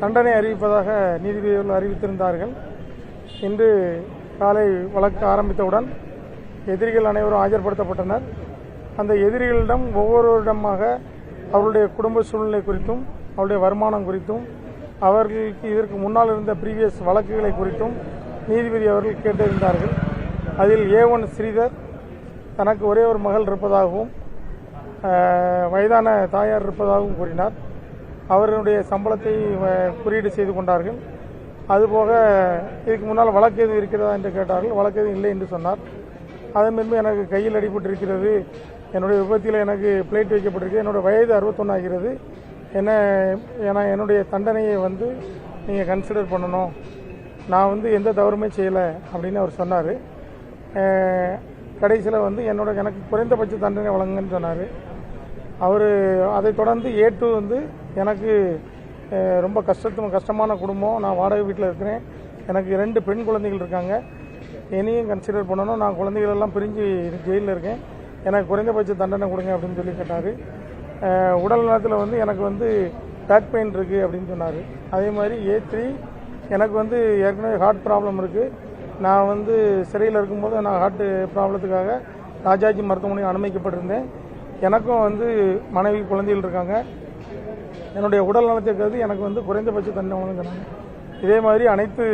தண்டனை அறிவிப்பதாக நீதிபதிகள் அறிவித்திருந்தார்கள். இன்று காலை வழக்கு ஆரம்பித்தவுடன் எதிரிகள் அனைவரும் ஆஜர்படுத்தப்பட்டனர். அந்த எதிரிகளிடம் ஒவ்வொருவரிடமாக அவருடைய குடும்ப சூழ்நிலை குறித்தும் அவருடைய வருமானம் குறித்தும் அவர்களுக்கு இதற்கு முன்னால் இருந்த ப்ரீவியஸ் வழக்குகளை குறித்தும் நீதிபதி அவர்கள் கேட்டிருந்தார்கள். அதில் A1 ஸ்ரீதர் தனக்கு ஒரே ஒரு மகள் இருப்பதாகவும் வயதான தாயார் இருப்பதாகவும் கூறினார். அவர்களுடைய சம்பளத்தை குறியீடு செய்து கொண்டார்கள். அதுபோக இதுக்கு முன்னால் வழக்கு எதுவும் இருக்கிறதா என்று கேட்டார்கள். வழக்கு எதுவும் இல்லை என்று சொன்னார். அதன் பின்பு எனக்கு கையில் அடிபட்டிருக்கிறது, என்னுடைய விபத்தில் எனக்கு பிளேட் வைக்கப்பட்டிருக்கு, என்னோட வயது 61 ஆகிறது, ஏன்னா என்னுடைய தண்டனையை நீங்கள் கன்சிடர் பண்ணணும், நான் எந்த தவறுமே செய்யலை அப்படின்னு அவர் சொன்னார். கடைசியில் எனக்கு குறைந்தபட்ச தண்டனை வழங்குங்கன்னு சொன்னார். அவர் அதை தொடர்ந்து A2 எனக்கு ரொம்ப கஷ்டமான குடும்பம், நான் வாடகை வீட்டில் இருக்கிறேன், எனக்கு 2 பெண் குழந்தைகள் இருக்காங்க, என்னையும் கன்சிடர் பண்ணணும், நான் குழந்தைகள் எல்லாம் பிரிஞ்சு ஜெயிலில் இருக்கேன், எனக்கு குறைந்தபட்ச தண்டனை கொடுங்க அப்படின்னு சொல்லி கேட்டார். உடல் நலத்தில் எனக்கு பேக் பெயின் இருக்குது அப்படின்னு சொன்னார். அதே மாதிரி A3 எனக்கு ஏற்கனவே ஹார்ட் ப்ராப்ளம் இருக்குது, நான் சிறையில் இருக்கும்போது நான் ஹார்ட் ப்ராப்ளத்துக்காக ராஜாஜி மருத்துவமனையில் அனுமதிக்கப்பட்டிருந்தேன், எனக்கும் மனைவி குழந்தைகள் இருக்காங்க, என்னுடைய உடல் நலத்தை கருதி எனக்கு குறைந்தபட்ச தண்டனை வழங்கினாங்க. இதே மாதிரி அனைத்து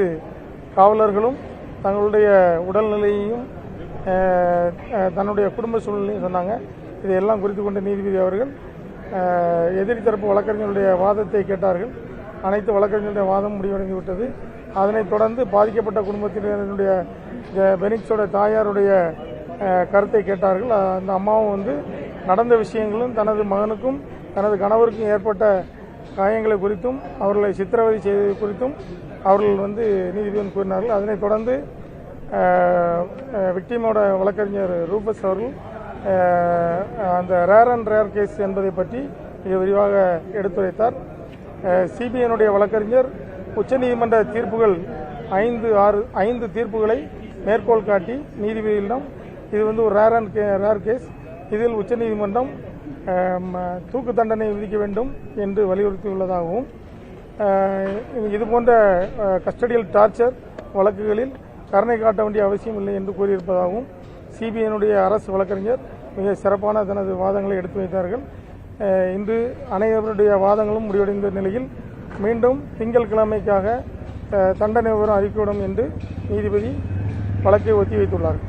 காவலர்களும் தங்களுடைய உடல்நிலையையும் தன்னுடைய குடும்ப சூழ்நிலையும் சொன்னாங்க. இதையெல்லாம் குறித்து கொண்ட நீதிபதி அவர்கள் எதிரி தரப்பு வழக்கறிஞருடைய வாதத்தை கேட்டார்கள். அனைத்து வழக்கறிஞருடைய வாதம் முடிவடைந்து விட்டது. அதனைத் தொடர்ந்து பாதிக்கப்பட்ட குடும்பத்தினருடைய பெனிக்ஸோட தாயாருடைய கருத்தை கேட்டார்கள். அந்த அம்மாவும் நடந்த விஷயங்களும் தனது மகனுக்கும் தனது கணவருக்கும் ஏற்பட்ட காயங்களை குறித்தும் அவர்களை சித்திரவதை செய்தது குறித்தும் அவர்கள் நீதிபதி கூறினார்கள். அதனைத் தொடர்ந்து விக்டிமோட வழக்கறிஞர் ரூபஸ் அவர்கள் அந்த ரேர் கேஸ் என்பதை பற்றி மிக விரிவாக எடுத்துரைத்தார். சிபிஐனுடைய வழக்கறிஞர் உச்சநீதிமன்ற தீர்ப்புகள் 5 தீர்ப்புகளை மேற்கோள் காட்டி நீதிபதிகளிடம் இது ஒரு ரேர் கேஸ், இதில் உச்சநீதிமன்றம் தூக்கு தண்டனை விதிக்க வேண்டும் என்று வலியுறுத்தியுள்ளதாகவும் இதுபோன்ற கஸ்டடியல் டார்ச்சர் வழக்குகளில் கருணை காட்ட வேண்டிய அவசியம் இல்லை என்று கூறியிருப்பதாகவும் சிபிஐனுடைய அரசு வழக்கறிஞர் மிக சிறப்பான தனது வாதங்களை எடுத்து வைத்தார்கள். இன்று அனைவருடைய வாதங்களும் முடிவடைந்த நிலையில் மீண்டும் திங்கட்கிழமைக்காக தண்டனை விவரம் அறிக்கையிடும் என்று நீதிபதி வழக்கை ஒத்தி வைத்துள்ளார்.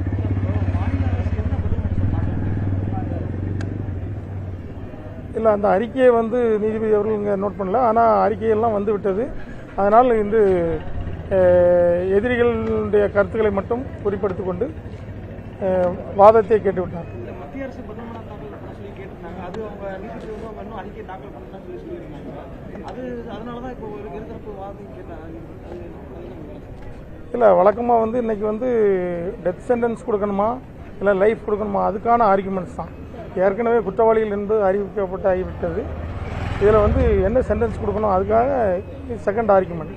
இல்லை, அந்த அறிக்கையை நீதிபதி அவர்கள் இங்கே நோட் பண்ணல, ஆனால் அறிக்கையெல்லாம் விட்டது. அதனால் இன்று எதிரிகளுடைய கருத்துக்களை மட்டும் குறிப்பிடுத்திக் கொண்டு வாதத்தை கேட்டுவிட்டார். இல்லை, வழக்கமாக இன்னைக்கு டெத் சென்டென்ஸ் கொடுக்கணுமா இல்லை லைஃப் கொடுக்கணுமா அதுக்கான ஆர்குமெண்ட்ஸ் தான். ஏற்கனவே குற்றவாளிகள் என்று அறிவிக்கப்பட்டு ஆகிவிட்டது. இதில் என்ன சென்டென்ஸ் கொடுக்கணும் அதுக்காக செகண்ட் ஆர்குமெண்ட்.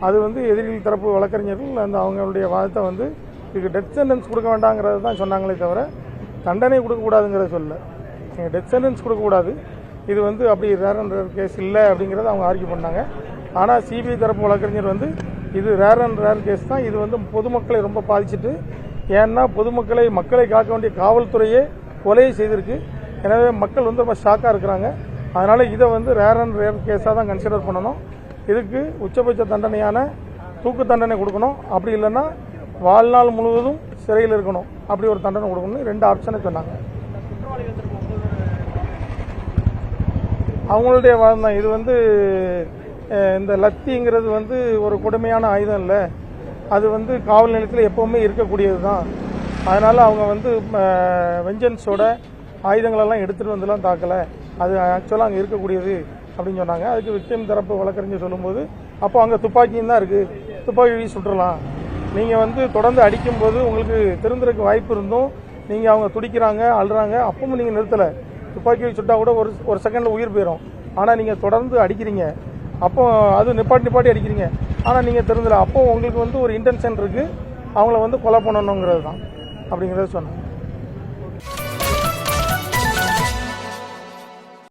அது எதிரிகள் தரப்பு வழக்கறிஞர்கள் அவங்களுடைய வாதத்தை இதுக்கு டெத் சென்டென்ஸ் கொடுக்க வேண்டாங்கிறது தான் சொன்னாங்களே தவிர தண்டனை கொடுக்கக்கூடாதுங்கிறத சொல்ல. நீங்கள் டெத் சென்டென்ஸ் கொடுக்கக்கூடாது, இது அப்படி ரேர் கேஸ் இல்லை அப்படிங்கிறத அவங்க ஆர்கியூ பண்ணாங்க. ஆனால் சிபிஐ தரப்பு வழக்கறிஞர் இது ரேர் கேஸ் தான், இது பொதுமக்களை ரொம்ப பாதிச்சுட்டு, ஏன்னா மக்களை காக்க வேண்டிய காவல்துறையே கொலையை செய்திருக்கு. எனவே மக்கள் ரொம்ப ஷாக்காக இருக்கிறாங்க. அதனால் இதை ரேர் கேஸாக தான் கன்சிடர் பண்ணணும். இதுக்கு உச்சபட்ச தண்டனையான தூக்கு தண்டனை கொடுக்கணும், அப்படி இல்லைன்னா வாழ்நாள் முழுவதும் சிறையில் இருக்கணும், அப்படி ஒரு தண்டனை கொடுக்கணும். 2 ஆப்ஷனை சொன்னாங்க. அவங்களுடைய வாதம் தான். இது இந்த லத்திங்கிறது ஒரு கொடுமையான ஆயுதம் இல்லை, அது காவல் நிலையத்தில் எப்போவுமே இருக்கக்கூடியது தான். அதனால் அவங்க வெஞ்சன்ஸோட ஆயுதங்களெல்லாம் எடுத்துகிட்டு தாக்கலை, அது ஆக்சுவலாக அங்கே இருக்கக்கூடியது அப்படின்னு சொன்னாங்க. அதுக்கு விக்டிம் தரப்பு வழக்கறிஞர் சொல்லும்போது, அப்போ அங்கே துப்பாக்கியும் தான் இருக்குது, துப்பாக்கி சுட்டுறலாம், நீங்கள் தொடர்ந்து அடிக்கும்போது உங்களுக்கு திருந்துறதுக்கு வாய்ப்பு இருந்தும் நீங்கள் அவங்க துடிக்கிறாங்க அழுறாங்க, அப்பவும் நீங்கள் நிறுத்தலை, துப்பாக்கி சுட்டா கூட ஒரு செகண்டில் உயிர் போயிடும், ஆனால் நீங்கள் தொடர்ந்து அடிக்கிறீங்க, அப்போ அது நிப்பாட்டி அடிக்கிறீங்க, ஆனால் நீங்கள் திருந்தலை, அப்போ உங்களுக்கு ஒரு இன்டென்ஷன் இருக்குது அவங்கள கொலை பண்ணணுங்கிறது தான் அப்படிங்கிறத சொன்னாங்க.